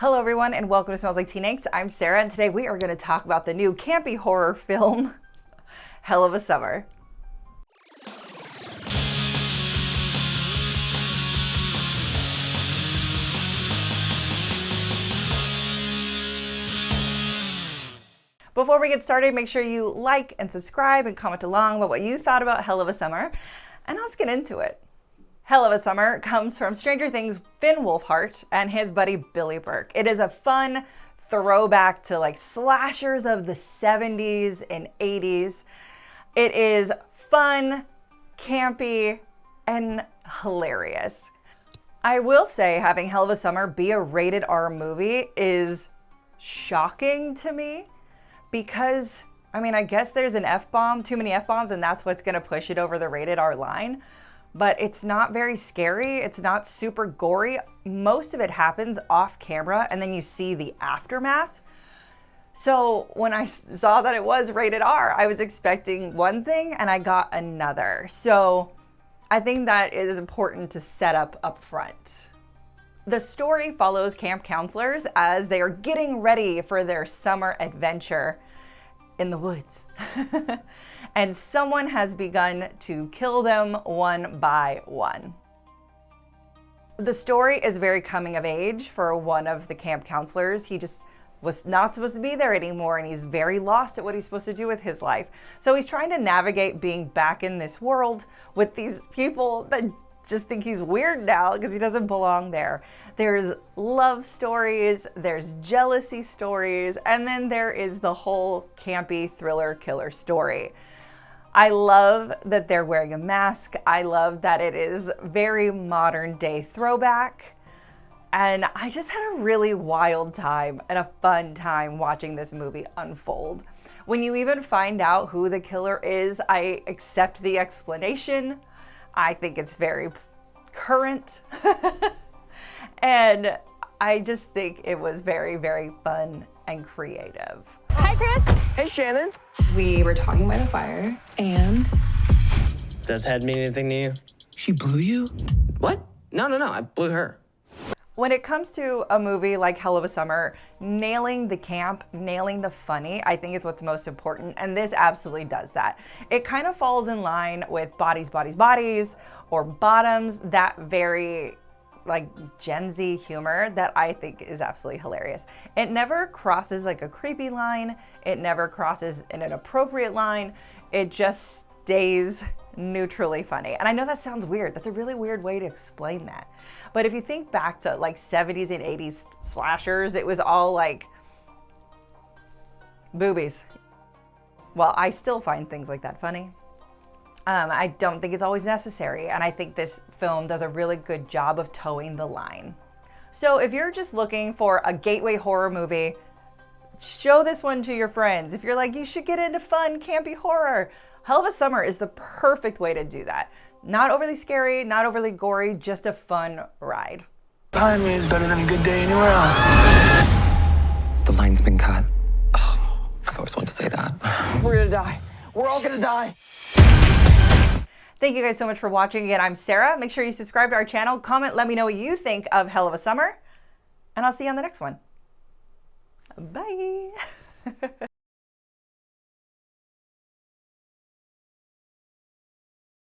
Hello everyone and welcome to Smells Like Teen Angst. I'm Sarah and today we are going to talk about the new campy horror film, Hell of a Summer. Before we get started, make sure you like and subscribe and comment along about what you thought about Hell of a Summer, and let's get into it. Hell of a Summer comes from Stranger Things' Finn Wolfhard and his buddy Billy Burke. It is a fun throwback to like slashers of the 70s and 80s. It is fun, campy, and hilarious. I will say having Hell of a Summer be a rated R movie is shocking to me because, I guess there's an F-bomb, too many F-bombs, and that's what's gonna push it over the rated R line. But it's not very scary. It's not super gory. Most of it happens off camera and then you see the aftermath. So when I saw that it was rated R, I was expecting one thing and I got another. So I think that is important to set up front. The story follows camp counselors as they are getting ready for their summer adventure in the woods. And someone has begun to kill them one by one. The story is very coming of age for one of the camp counselors. He just was not supposed to be there anymore and he's very lost at what he's supposed to do with his life. So he's trying to navigate being back in this world with these people that just think he's weird now because he doesn't belong there. There's love stories, there's jealousy stories, and then there is the whole campy thriller killer story. I love that they're wearing a mask. I love that it is very modern day throwback. And I just had a really wild time and a fun time watching this movie unfold. When you even find out who the killer is, I accept the explanation. I think it's very current. And I just think it was very, very fun and creative. Hi, Chris. Hey, Shannon. We were talking by the fire, and... Does head mean anything to you? She blew you? What? No, I blew her. When it comes to a movie like Hell of a Summer, nailing the camp, nailing the funny, I think is what's most important, and this absolutely does that. It kind of falls in line with Bodies, Bodies, Bodies, or Bottoms, that very like Gen Z humor that I think is absolutely hilarious. It never crosses like a creepy line. It never crosses an inappropriate line. It just stays neutrally funny. And I know that sounds weird. That's a really weird way to explain that. But if you think back to like 70s and 80s slashers, it was all like boobies. Well, I still find things like that funny. I don't think it's always necessary, and I think this film does a really good job of towing the line. So if you're just looking for a gateway horror movie, show this one to your friends. If you're like, you should get into fun, campy horror, Hell of a Summer is the perfect way to do that. Not overly scary, not overly gory, just a fun ride. Behind me is better than a good day anywhere else. The line's been cut. Oh, I've always wanted to say that. We're gonna die. We're all gonna die. Thank you guys so much for watching. Again, I'm Sarah. Make sure you subscribe to our channel, comment, let me know what you think of Hell of a Summer, and I'll see you on the next one. Bye.